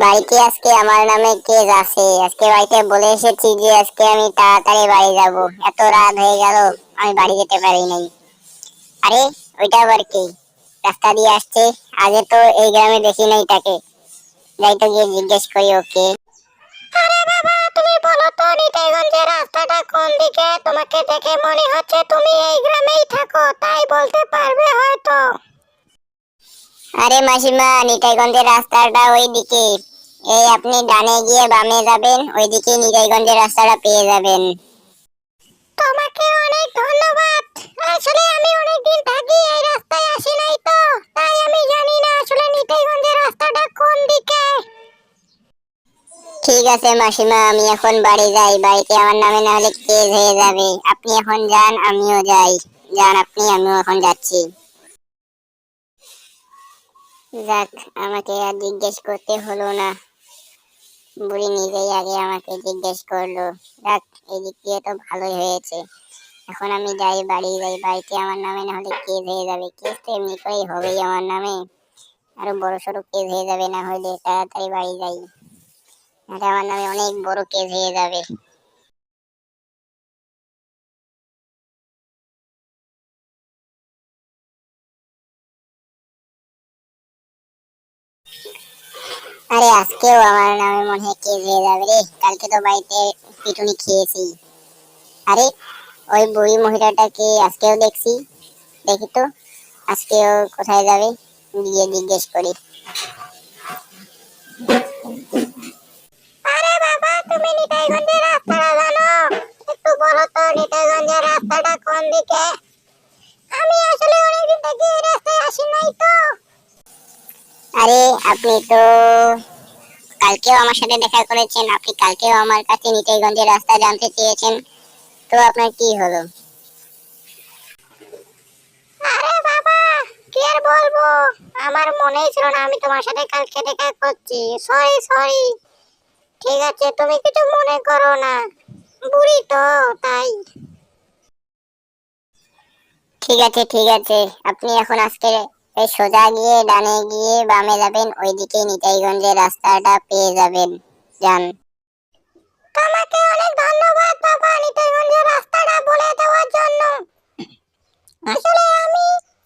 বাড়িতে আজকে আমার নামে কেস আছে। আজকে বাড়িতে বলে এসেছি যে আজকে আমি তাড়াতাড়ি বাড়ি যাব। এত রাত হয়ে গেল, আমি বাড়ি যেতে পারি নাই। আরে ওইটা আবার কি? রাস্তা দিয়ে আসছে, আগে তো এই গ্রামে দেখি নাই তাকে। যাই তো গিয়ে জিজ্ঞেস করি ওকে। আরে বাবা, তুমি বলো তো নিতাইগঞ্জের রাস্তাটা কোন দিকে? তোমাকে দেখে মনে হচ্ছে তুমি এই গ্রামেই থাকো, তাই বলতে পারবে হয়তো। আরে মাসিমা, নিতাইগঞ্জের রাস্তাটা ওইদিকে। এই আপনি ডানে গিয়ে বামে যাবেন, ওইদিকে নিতাইগঞ্জের রাস্তাটা পেয়ে যাবেন। তোমাকে অনেক ধন্যবাদ। আসলে আমি অনেকদিন থাকি এই রাস্তায় আসি নাই তো, তাই আমি জানি না আসলে নিতাইগঞ্জের রাস্তাটা কোন দিকে। ঠিক আছে মাসিমা, আমি এখন বাড়ি যাই। বাড়িতে আমার নামে না হলে কেস হয়ে যাবে। আপনি এখন যান, আমিও যাই। যান আপনি, আমিও এখন যাচ্ছি। যাক, আমাকে আর জিজ্ঞেস করতে হলো না। বুড়ি নিজেই আগে আমাকে জিজ্ঞেস করলো। যাক, এই দিক দিয়ে তো ভালোই হয়েছে। এখন আমি যাই, বাড়ি যাই। বাড়িতে আমার নামে না হলে কেস হয়ে যাবে। কেস তো এমনি করেই হবেই আমার নামে, আরো বড় সড়ো কেস হয়ে যাবে। না হলে তাড়াতাড়ি বাড়ি যাই, নাহলে আমার নামে অনেক বড় কেস হয়ে যাবে। আরে আজকেও আমার নামে মনে হয় কেস হয়ে যাবে রে। কালকে তো বাড়িতে পিটুনি খেয়েছি। আরে ওই বুড়ি মহিলাটাকে আজকেও দেখছি। দেখি তো আজকেও কোথায় যাবে, গিয়ে জিজ্ঞেস করি। আরে বাবা, তুমি নিতাইগঞ্জের রাস্তাটা জানো? একটু বলো তো নিতাইগঞ্জের রাস্তাটা কোন দিকে? আমি আসলে অনেকদিন থেকে এই রাস্তায় আসি নাই তো। আরে আপনি তো কালকেও আমার সাথে দেখা করেছেন, আপনি কালকেও আমার কাছে নিতাইগঞ্জের রাস্তা জানতে চেয়েছেন। তো আপনার কি হলো? আরে বাবা, কি আর বলবো, আমার মনেই ছিল না আমি তোমার সাথে কালকে দেখা করছি। Sorry sorry. ঠিক আছে, তুমি কিছু মনে করো না, বুড়ি তো তাই। ঠিক আছে ঠিক আছে, আপনি এখন আজকে এই সোজা গিয়ে ডানে গিয়ে বামে যাবেন, ওইদিকে নিতাইগঞ্জের রাস্তাটা পেয়ে যাবেন। যান। তোমাকে অনেক ধন্যবাদ বাবা, নিতাইগঞ্জের রাস্তাটা বলে দেওয়ার জন্য। আসলে আমি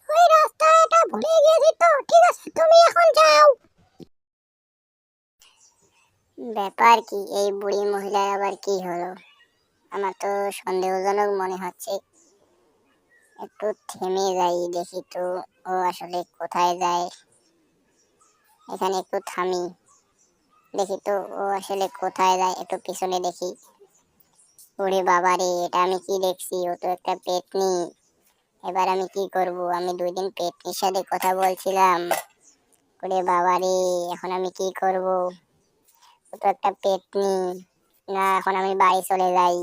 ওই রাস্তাটা ভুলে গেছি তো। ঠিক আছে, তুমি এখন যাও। ব্যাপার কি, এই বুড়ি মহিলার আবার কি হলো? আমার তো সন্দেহজনক মনে হচ্ছে। একটু থেমে যাই, দেখি তো ও আসলে কোথায় যায়। এখানে একটু থামি, দেখি তো ও আসলে কোথায় যায়। একটু পিছনে দেখি। ওরে বাবা রে, এটা আমি কি দেখছি? ও তো একটা পেতনি। এবার আমি কি করব? আমি 2 দিন পেতনির সাথে কথা বলছিলাম। ওরে বাবা রে, এখন আমি কি করব? ও তো একটা পেতনি। না, এখন আমি বাড়ি চলে যাই।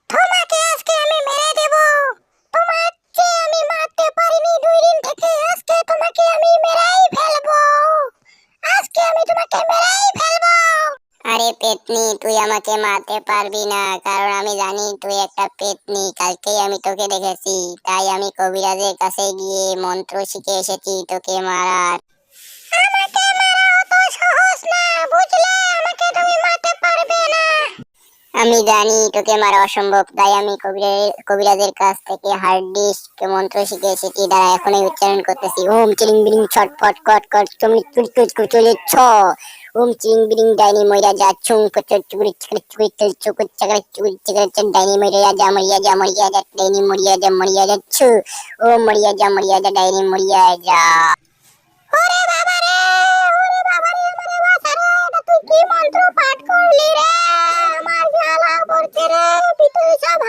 তোমাকে আজকে আমি মেরে দেব। তোমার চেয়ে আমি মারতে পারিনি 2 দিন থেকে, আজকে তোমাকে আমি মেরেই ফেলবো। আজকে আমি তোমাকে মেরেই ফেলবো। আরে পেতনি, তুই আমাকে মারতে পারবি না, কারণ আমি জানি তুই একটা পেতনি। কালকেই আমি তোকে দেখেছি, তাই আমি কবিরাজের কাছে গিয়ে মন্ত্র শিখে এসেছি তোকে মারার। আমাকে মারা অত সহজ না, বুঝলে? আমাকে তুমি মারতে পারবে না। আমি জানি তোকে মারা অসম্ভব, তাই আমি কবিরাজের কাছ থেকে হার্ড ডিস্ক মন্ত্র শিখে এসেছি। দাঁড়া, এখনই উচ্চারণ করতেছি। ওম চিরিং বিরিং ছটফট কট কট চুমনি চুরি চুরি চুরি ছ। ওম চিরিং বিরিং ডাইনি মইরা যা ছুং কচর চুরি চুরি চুরি চুরি চুরি চাকরা চুরি চাকরা ডাইনি মইরা যা মরিয়া যা মরিয়া যা ডাইনি মরিয়া যা ছু। ওম মরিয়া যা ডাইনি মরিয়া যা। ওরে বাবা রে, ওরে বাবা রে, আমারে বাঁচা রে। এটা তুই কি মন্ত্র পাঠ করলি রে? আমার জ্বালা করছে রে, ভিতরে সব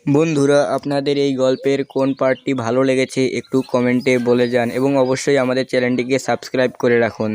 বন্ধুরা, আপনাদের এই গল্পের কোন পার্টটি ভালো লেগেছে একটু কমেন্টে বলে যান এবং অবশ্যই আমাদের চ্যানেলটিকে সাবস্ক্রাইব করে রাখুন।